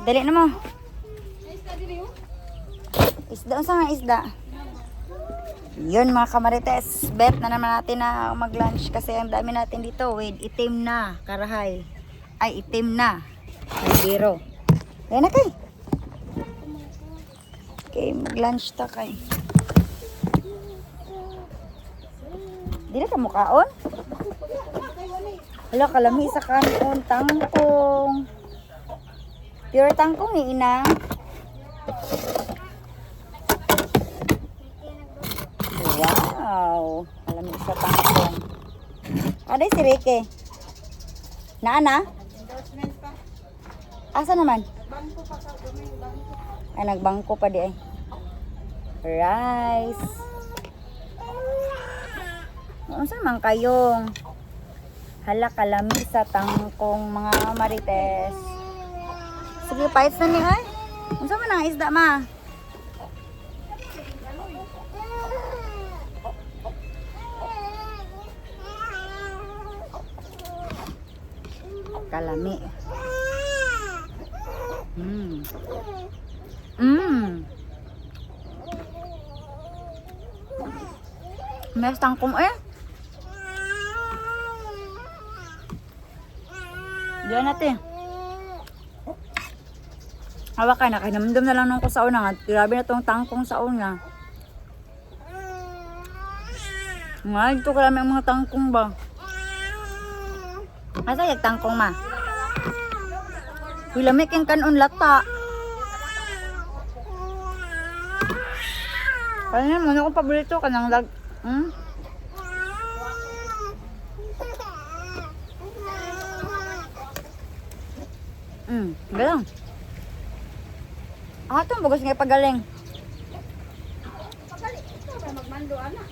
Dali na mo. Isda, unsa nga isda? Yun mga kamarites, bet na naman natin na mag-lunch kasi ang dami natin dito with itim na karahay. Ay, itim na. Ay, biro. Yan na kay. Okay, mag-lunch ta kay. Di na ka mukaon? Hala, kalami sa kanon, tangkong. Pure tangkong ni inang. Wow, kalami sa tangkong. Aday si Ricky. Naana? Asa naman? Ay, nagbangko pa di ay. Rice. Ano man kayong? Hala, kalami sa tangkong mga marites. Sige, pahit na niya ay. Ano man ang isda ma? Kalami. May tangkong eh. Diyan natin. Hawakan na, kinamdam na lang nung ko sa una nga. Grabe na tong tangkong sa una. Nga, ito kalami ang mga tangkong ba? Asa yung tangkong ma? Hilamik yung kanon lata. Kaya naman akong paborito ka ng lag... Galang. Itong bagus nga pagaling. Pagaling, ito ba magmando ana?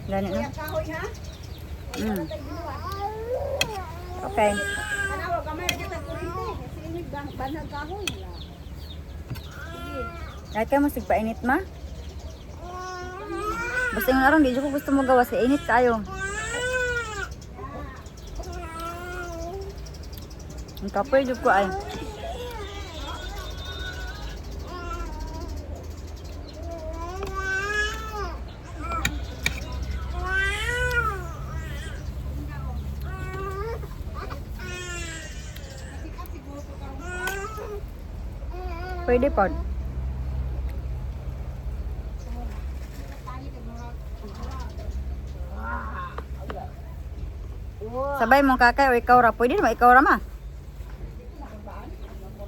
Gani na. Kahoy ha? Okay. Anawa kamay ra ta kurente, kasi ini banag kahoy la. Sige. Kahit ka mo sigpainit ma? Basta yung larong, di ko gusto mo gawas. Init kayo. Ang kapoy dito ko ay. Pwede po. Sabay mong kakay o ikaw ra. Pwede naman ikaw ra ma.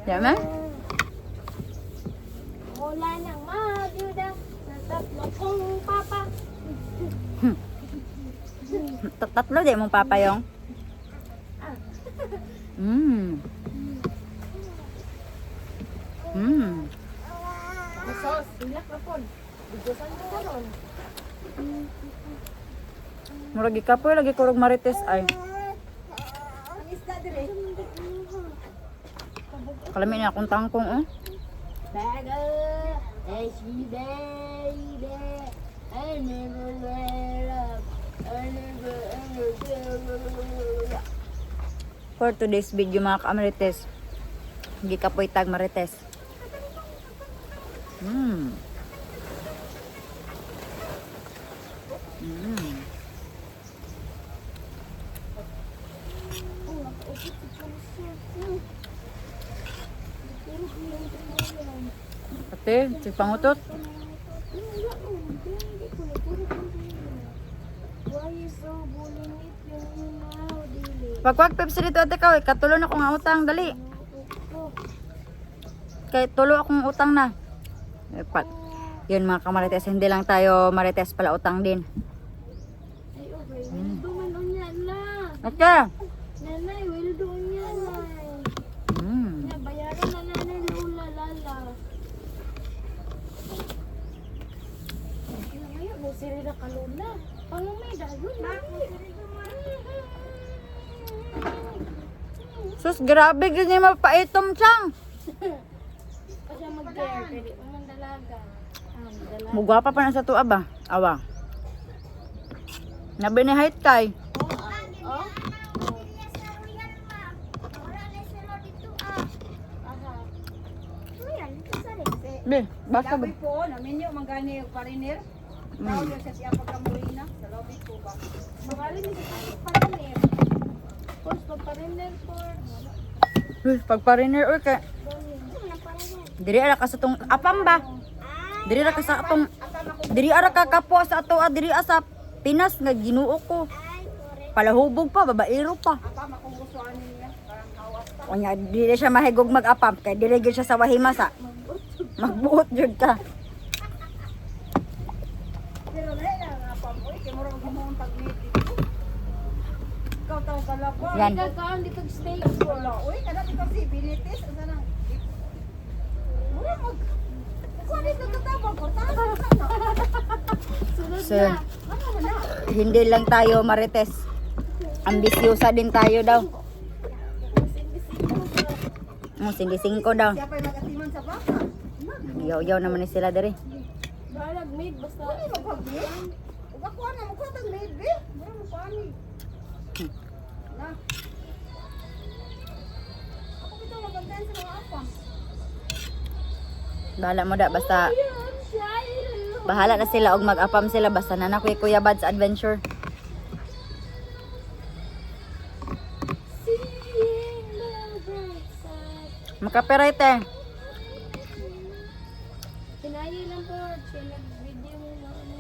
Diyan ma? Wala nang mabyuda sa tatlo kong papa. Tatlo di mong papayong. Sos, silak na po. Bigosan mo karon. Murag ikapoy lagi kurog marites ay. Ang isda dire. Kalami na akong tangkong oh. Baga, she baby, I never let up, I never. For today's video mga ka-marites. Gikapoy tag marites. Ate, si pangutot. Pagwag Pepsi dito ate ka, katulo na akong utang, dali. Kay tulo akong utang na. Yun mga kamarites, hindi lang tayo marites pala utang din. Ay, okay. Wildo man unya na. Ate! Nanay, wildo unya na. Bayaran na nanay lula lala. Ngayon, mo siri na kalula. Pangumay dayon na. Sus, grabe ganyan mapaitom siyang. Kasi mag-care, pwede umang dalaga. Dalaga. Mugwapa pa na sa tuwa ba? Awa. Nabinihait kay. Oh? Aha. Be, basta ba? Labi po, namin yung manggani yung pariner. Tao niya siya siya pagkamurina. Sa lobby po ba? Mahalin niya siya pariner. Post pa pariner po. Pag pariner, uy, kaya... Diri ara ka sa tong apam ba? Diri ra ka sa atong... Diri ara ka kapwa sa ato, diri sa Pinas nga Ginoo ko. Palahubog pa, babaero pa. Apa makugustuhan niya. Parang kawas pa. Unya, dili siya mahigog mag-apam, kaya dili gyud siya sa wahimasa. Magbuot jud ka. Pero na nga pa mo. Kaya mo rin gumuhang pag-meet dito. Ikaw tao kalabo. Yan. Kaan di pag-stay. Wala. Uy, kada di kasi binitis. Asa nang... Uy, mag... Kung ano yung nagtatabang ko, taas na. Sunod So, na. Ano mo na? hindi lang tayo marites. Ambisyosa din tayo daw. Sindi-singko daw. Siya pa'y mag-atiman sa baka. Yaw-yaw naman ni sila diri. Balag maid, basta... Uy, mag-maid? Huwag ako na, magkatang maid, be. Mura mo pa ni. Na. Ako bitaw magantayan sa mga apang. Bahala mo da, basta bahala na sila og mag-apam sila basta na na Kuya Bad sa adventure. Makaperite. Sinayi lang po, nag-video mo na ano.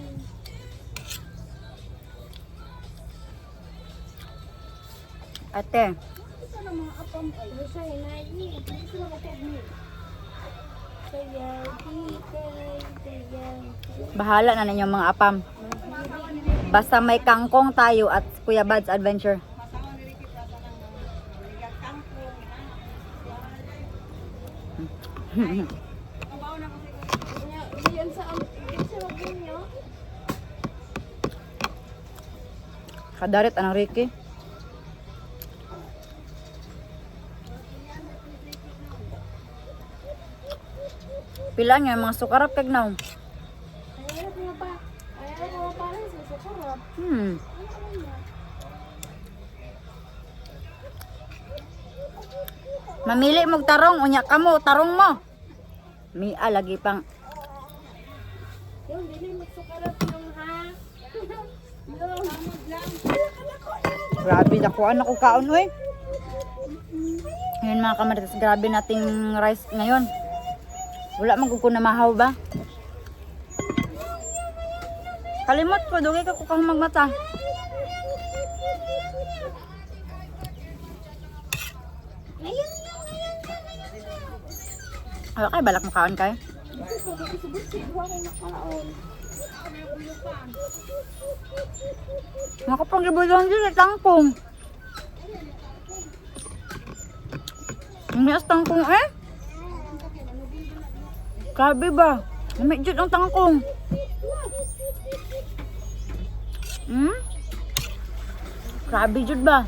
Ate, Ito na mga apang ay. Ano siya, hinayi. Ito na mag-video. bahala na ninyong mga apam. Basta may kangkong tayo at Kuya Bad's adventure. Kadarit anong Ricky? Pila niya mga sukarap kag now. Mamili mong tarong, unya kamo, tarong mo. Mia lagi pang. Yung dili mo sukarap yung ha. Grabe, nakuhaan ako kaon, uy. Ngayon mga kamarites, grabe nating rice ngayon. Wala magkuko na mahaw ba? Kalimot ko, dugay ka kukang magmata. Wala kay balak makaon kay? Makapang gibulong dito tangkong. Ini as tangkong eh? Grabe ba? Namit ang tangkong. Grabe jud ba?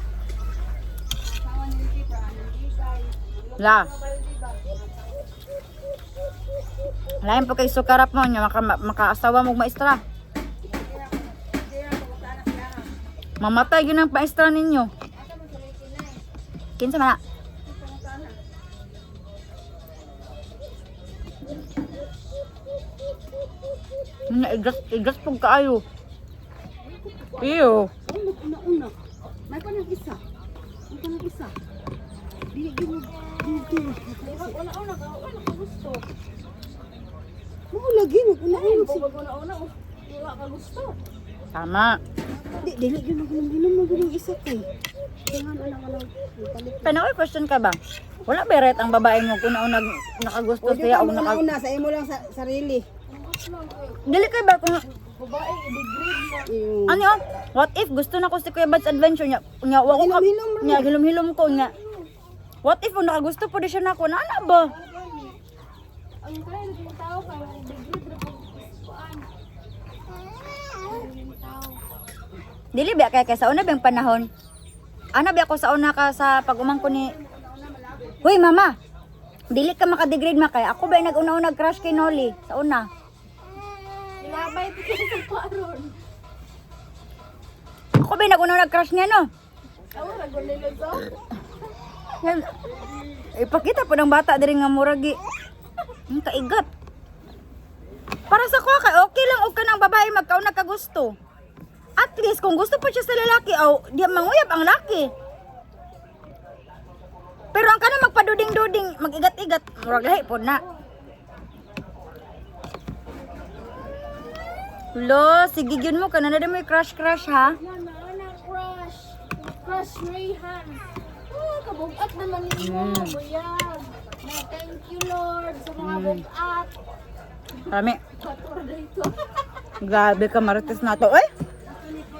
La. Lain pa kay sukarap mo nya makaasawa mo maestra. Mamatay gyud ang paestra ninyo. Kinsa man na? Igas pag kaayo. Iyo. Una. May pa ng isa. May pa ng isa. Dili mo. Una ka gusto. Mo lagi una-una. Wala ka gusto. Tama. Dili gyud ginom ng isa kay. Tingan ana Pero may question ka ba? Wala ba ret ang babae mo kung una nakagusto siya o una sa imo lang sa sarili. Dili kay ba kung Babae i-degrade na. ano yun? What if gusto na ko si Kuya Bad's adventure nya wa ko Hilom-hilom nya hilom-hilom ko nya. What if kung nakagusto po di siya nako na ana ba? Ang kaya ng tao ka degrade ra pag kuan. Dili ba kay sa una bang panahon? Ana ba ako sa una ka sa pag-umang ko ni Hoy mama. Dili ka maka-degrade makay. Ako ba nag-una-una crush kay Nolly sa una? Labay pa sa paron. Ako ba nag-una-una crush niya no? Aw ra gulilo so. Ipakita po ng bata diri nga muragi. Ang kaigat. Para sa kuha kay okay lang og kanang babae magkauna ka gusto. At least kung gusto pa siya sa lalaki, di manguyab ang laki. Pero ang kanang magpaduding-duding, mag-igat-igat, murag lahi po na. Lo, sige yun mo, kanana din mo yung crush-crush ha? Yan na, anak, crush. Crush Rayhan. Oh, kabugat naman ninyo. Bayag. Na, thank you, Lord, sa mga bugat. Marami. Katura dito. Grabe ka marites na to. Ay,